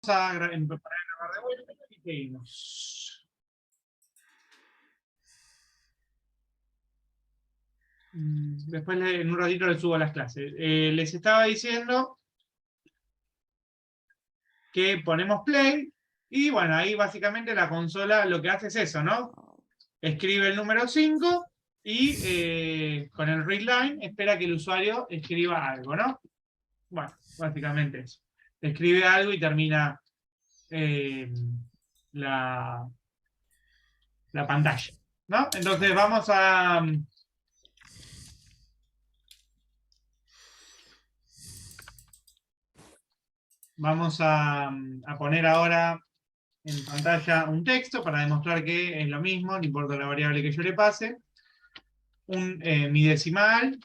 a grabar de vuelta y seguimos. Después en un ratito les subo las clases. Les estaba diciendo que ponemos play y bueno, ahí básicamente la consola lo que hace es eso, ¿no? Escribe el número 5 y con el readline espera que el usuario escriba algo, ¿no? Bueno, básicamente eso. Escribe algo y termina la pantalla, ¿no? Entonces vamos a poner ahora en pantalla un texto para demostrar que es lo mismo, no importa la variable que yo le pase. Mi decimal.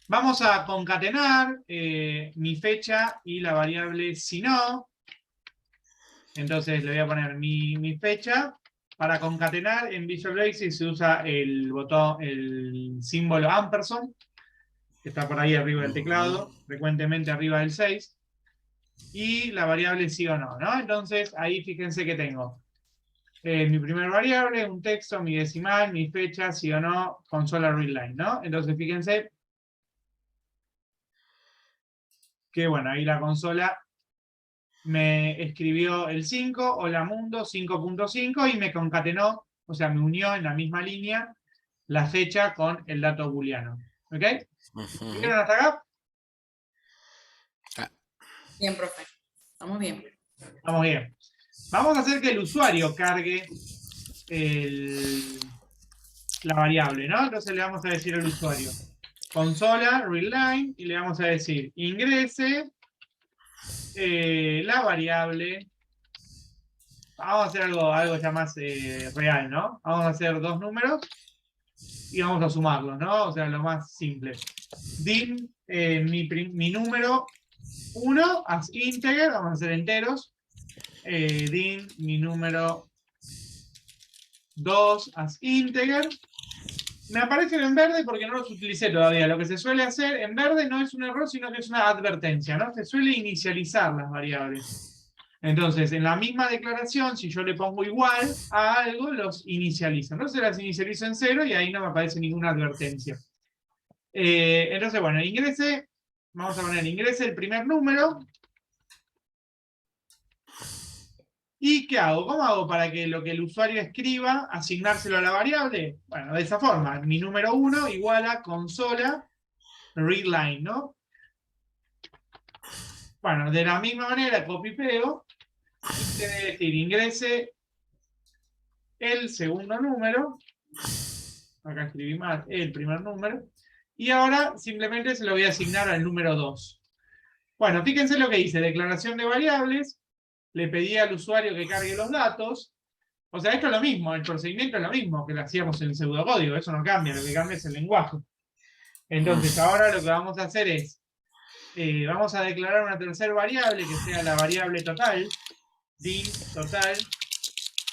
Vamos a concatenar mi fecha y la variable si no. Entonces le voy a poner mi fecha. Para concatenar en Visual Basic se usa el botón, el símbolo ampersand, que está por ahí arriba del teclado, frecuentemente arriba del 6. Y la variable sí o no, ¿no? Entonces ahí fíjense que tengo mi primera variable, un texto, mi decimal, mi fecha, sí o no, consola readline, ¿no? Entonces fíjense que bueno, ahí la consola me escribió el 5, hola mundo, 5.5 y me concatenó, o sea, me unió en la misma línea la fecha con el dato booleano. ¿Ok? ¿Vieron hasta acá? Bien, profe. Estamos bien. Vamos bien. Vamos a hacer que el usuario cargue la variable, ¿no? Entonces le vamos a decir al usuario consola, readline, y le vamos a decir ingrese la variable. Vamos a hacer algo ya más real, ¿no? Vamos a hacer dos números y vamos a sumarlos, ¿no? O sea, lo más simple. Din mi número 1 as integer, vamos a hacer enteros. Din mi número 2 as integer. Me aparecen en verde porque no los utilicé todavía. Lo que se suele hacer en verde no es un error, sino que es una advertencia, ¿no? Se suele inicializar las variables. Entonces, en la misma declaración, si yo le pongo igual a algo, los inicializo. Entonces las inicializo en 0 y ahí no me aparece ninguna advertencia. Entonces, bueno, ingrese, vamos a poner ingrese el primer número. ¿Y qué hago? ¿Cómo hago para que lo que el usuario escriba, asignárselo a la variable? Bueno, de esa forma, mi número 1 igual a consola readline, ¿no? Bueno, de la misma manera, copy-pego, y debe decir ingrese el segundo número, acá escribí mal, el primer número, y ahora simplemente se lo voy a asignar al número 2. Bueno, fíjense lo que dice, declaración de variables, le pedí al usuario que cargue los datos, o sea, esto es lo mismo, el procedimiento es lo mismo que lo hacíamos en el pseudocódigo, eso no cambia, lo que cambia es el lenguaje. Entonces, ahora lo que vamos a hacer es, vamos a declarar una tercera variable, que sea la variable total, din total,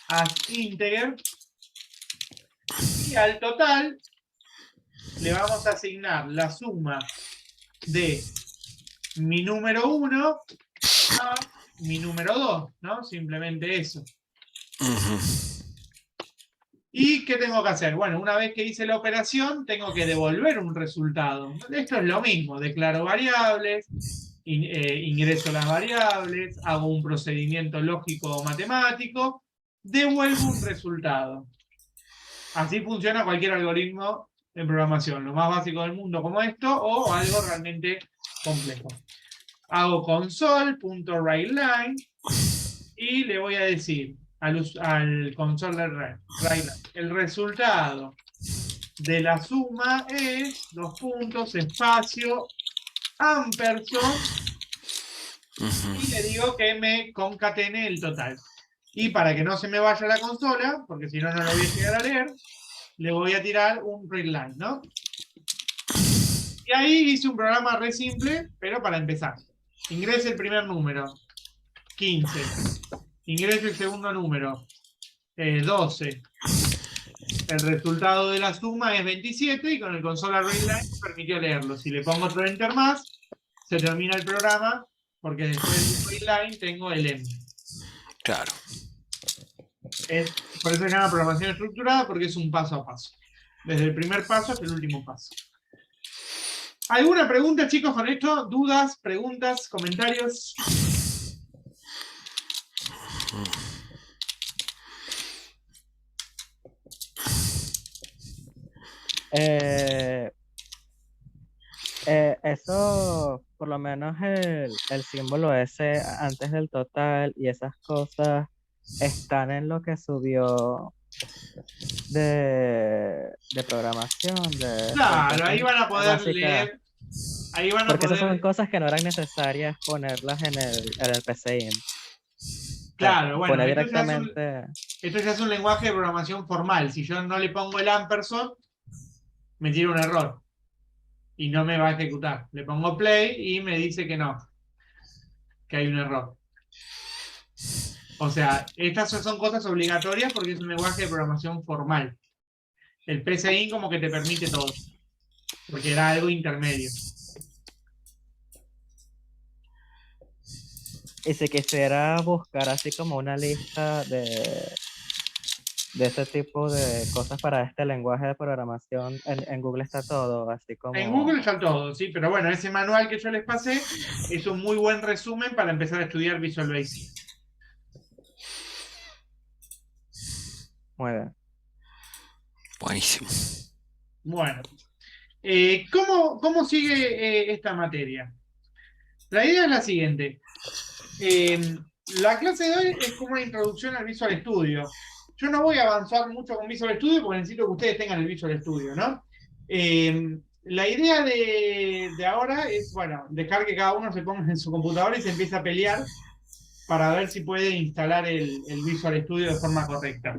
as integer, y al total le vamos a asignar la suma de mi número 1 a mi número 2, ¿no? Simplemente eso. ¿Y qué tengo que hacer? Bueno, una vez que hice la operación, tengo que devolver un resultado. Esto es lo mismo, declaro variables, ingreso las variables, hago un procedimiento lógico o matemático, devuelvo un resultado. Así funciona cualquier algoritmo de programación, lo más básico del mundo como esto, o algo realmente complejo. Hago console.writeLine y le voy a decir al console el resultado de la suma es, dos puntos, espacio, ampersand, y le digo que me concatene el total. Y para que no se me vaya la consola, porque si no, no lo voy a llegar a leer, le voy a tirar un readline, ¿no? Y ahí hice un programa re simple, pero para empezar. Ingrese el primer número, 15. Ingrese el segundo número, 12. El resultado de la suma es 27 y con el console readline permitió leerlo. Si le pongo otro enter más, se termina el programa porque después del line tengo el end. Claro. Por eso se llama programación estructurada, porque es un paso a paso. Desde el primer paso hasta el último paso. ¿Alguna pregunta, chicos, con esto? ¿Dudas, preguntas, comentarios? Eso, por lo menos el símbolo ese antes del total y esas cosas están en lo que subió de programación. Claro, ahí van a poder básica. leer. Ahí van a Porque poder... esas son cosas que no eran necesarias ponerlas en el PCInt. Claro, bueno, Poner esto ya directamente. esto ya es un lenguaje de programación formal. Si yo no le pongo el ampersand, me tira un error. Y no me va a ejecutar. Le pongo play y me dice que no. Que hay un error. O sea, estas son cosas obligatorias porque es un lenguaje de programación formal. El PCInt como que te permite todo. Porque era algo intermedio. Y si quisiera buscar así como una lista de ese tipo de cosas para este lenguaje de programación, en Google está todo, así como... En Google está todo, sí, pero bueno, ese manual que yo les pasé es un muy buen resumen para empezar a estudiar Visual Basic. Muy bien. Buenísimo. Bueno, ¿cómo sigue esta materia? La idea es la siguiente. La clase de hoy es como una introducción al Visual Studio. Yo no voy a avanzar mucho con Visual Studio porque necesito que ustedes tengan el Visual Studio, ¿no? La idea de ahora es, bueno, dejar que cada uno se ponga en su computadora y se empiece a pelear para ver si puede instalar el Visual Studio de forma correcta.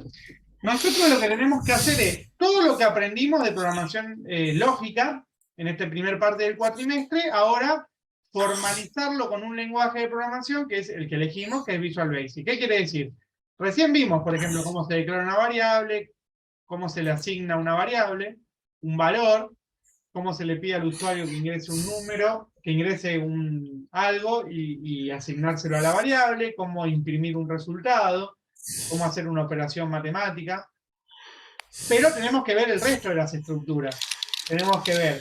Nosotros lo que tenemos que hacer es, todo lo que aprendimos de programación lógica en esta primera parte del cuatrimestre, ahora formalizarlo con un lenguaje de programación que es el que elegimos, que es Visual Basic. ¿Qué quiere decir? Recién vimos, por ejemplo, cómo se declara una variable, cómo se le asigna una variable, un valor, cómo se le pide al usuario que ingrese un número, que ingrese algo y asignárselo a la variable, cómo imprimir un resultado, cómo hacer una operación matemática. Pero tenemos que ver el resto de las estructuras. Tenemos que ver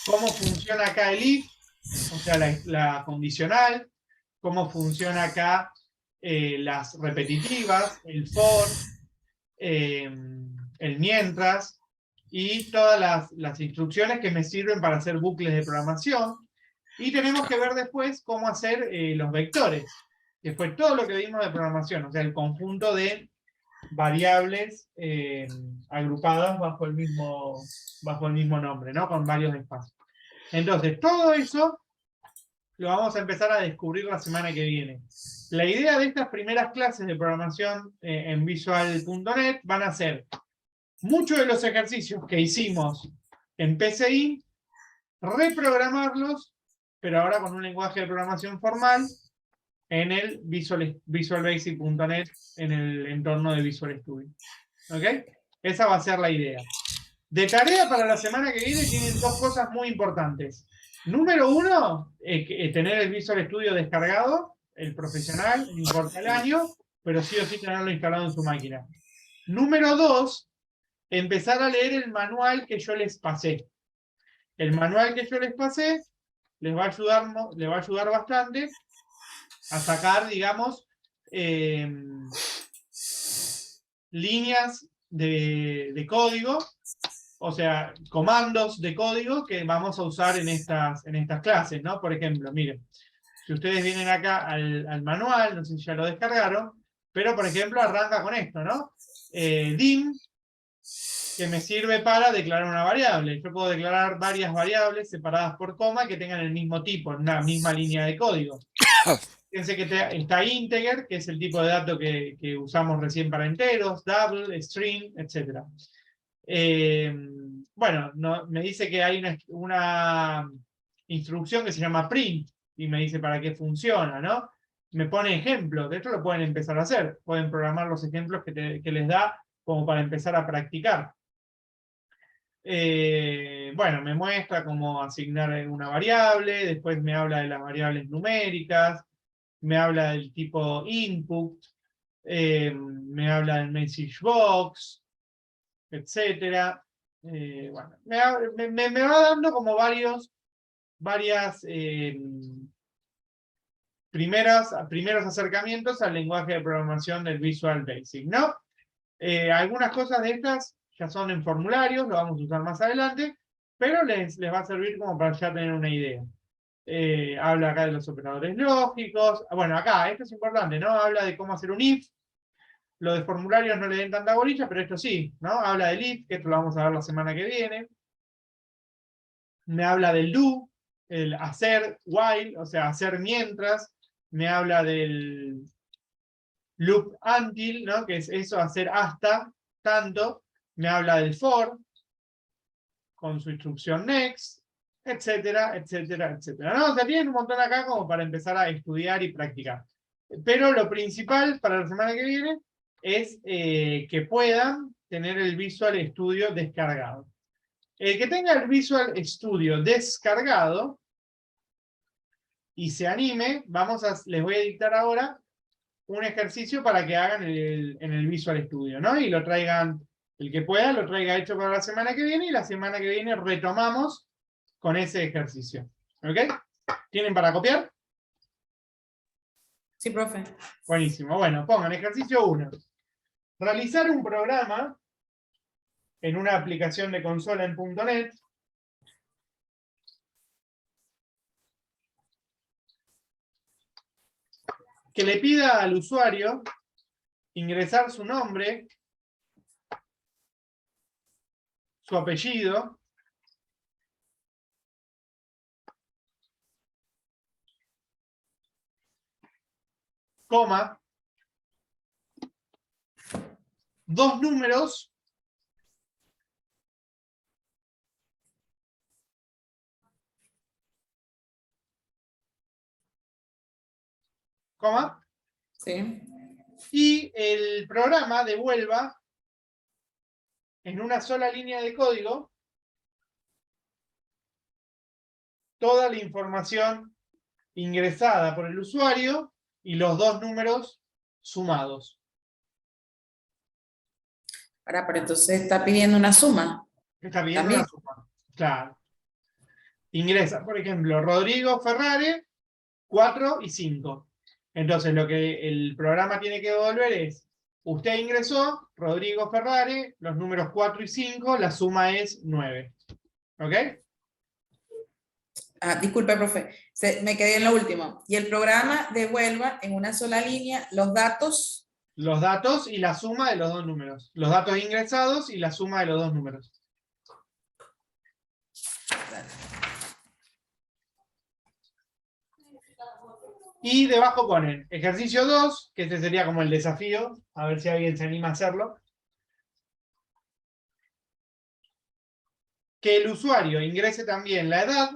cómo funciona acá el if, o sea, la condicional, cómo funciona acá las repetitivas, el for, el mientras, y todas las instrucciones que me sirven para hacer bucles de programación. Y tenemos que ver después cómo hacer los vectores, que fue todo lo que vimos de programación, o sea, el conjunto de variables agrupadas bajo el mismo nombre, ¿no? Con varios espacios. Entonces, todo eso lo vamos a empezar a descubrir la semana que viene. La idea de estas primeras clases de programación en Visual.net van a ser muchos de los ejercicios que hicimos en PCI, reprogramarlos, pero ahora con un lenguaje de programación formal, en el visualbasic.net, en el entorno de Visual Studio. ¿Ok? Esa va a ser la idea. De tarea para la semana que viene tienen dos cosas muy importantes. Número uno, tener el Visual Studio descargado, el profesional, no importa el año, pero sí o sí tenerlo instalado en su máquina. Número dos, empezar a leer el manual que yo les pasé. El manual que yo les pasé les va a ayudar bastante a sacar, digamos, líneas de código, o sea, comandos de código que vamos a usar en estas clases, ¿no? Por ejemplo, miren, si ustedes vienen acá al manual, no sé si ya lo descargaron, pero por ejemplo arranca con esto, ¿no? dim, que me sirve para declarar una variable. Yo puedo declarar varias variables separadas por coma que tengan el mismo tipo, en una misma línea de código. Fíjense que está integer, que es el tipo de dato que usamos recién para enteros, double, string, etc. Bueno, me dice que hay una instrucción que se llama print, y me dice para qué funciona, ¿no? Me pone ejemplos, de esto lo pueden empezar a hacer. Pueden programar los ejemplos que les da como para empezar a practicar. Bueno, me muestra cómo asignar una variable, después me habla de las variables numéricas, me habla del tipo input, me habla del message box, etcétera. Bueno, me va dando como varios primeros acercamientos al lenguaje de programación del Visual Basic, ¿no? Algunas cosas de estas ya son en formularios, lo vamos a usar más adelante, pero les va a servir como para ya tener una idea. Habla acá de los operadores lógicos. Bueno, acá, esto es importante, ¿no? Habla de cómo hacer un if. Lo de formularios no le den tanta bolilla, pero esto sí, ¿no? Habla del if, que esto lo vamos a ver la semana que viene. Me habla del do, el hacer while, o sea, hacer mientras. Me habla del loop until, ¿no? Que es eso, hacer hasta tanto. Me habla del for, con su instrucción next, etcétera, etcétera, etcétera. ¿No? O sea, tienen un montón acá como para empezar a estudiar y practicar. Pero lo principal para la semana que viene es que puedan tener el Visual Studio descargado. El que tenga el Visual Studio descargado y se anime, les voy a dictar ahora un ejercicio para que hagan en el Visual Studio, ¿no? Y lo traigan, el que pueda, lo traiga hecho para la semana que viene, y la semana que viene retomamos con ese ejercicio. ¿Ok? ¿Tienen para copiar? Sí, profe. Buenísimo. Bueno, pongan ejercicio 1. Realizar un programa en una aplicación de consola en .NET que le pida al usuario ingresar su nombre, su apellido, coma, 2 números, coma, Sí. y el programa devuelva en una sola línea de código toda la información ingresada por el usuario y los 2 números sumados. Ahora, pero entonces está pidiendo una suma. Está pidiendo También. una suma. Claro. Ingresa, por ejemplo, Rodrigo Ferrari, 4 y 5. Entonces lo que el programa tiene que devolver es: usted ingresó, Rodrigo Ferrari, los números 4 y 5, la suma es 9. ¿Ok? Ah, disculpe, profe. Me quedé en lo último. Y el programa devuelva en una sola línea los datos. Los datos y la suma de los 2 números. Los datos ingresados y la suma de los 2 números. Y debajo ponen ejercicio 2, que este sería como el desafío, a ver si alguien se anima a hacerlo. Que el usuario ingrese también la edad,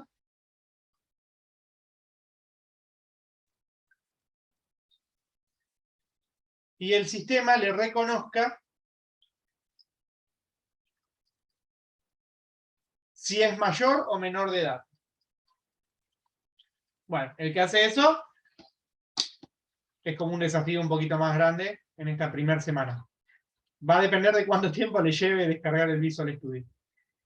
y el sistema le reconozca si es mayor o menor de edad. Bueno, el que hace eso es como un desafío un poquito más grande en esta primera semana. Va a depender de cuánto tiempo le lleve descargar el Visual Studio.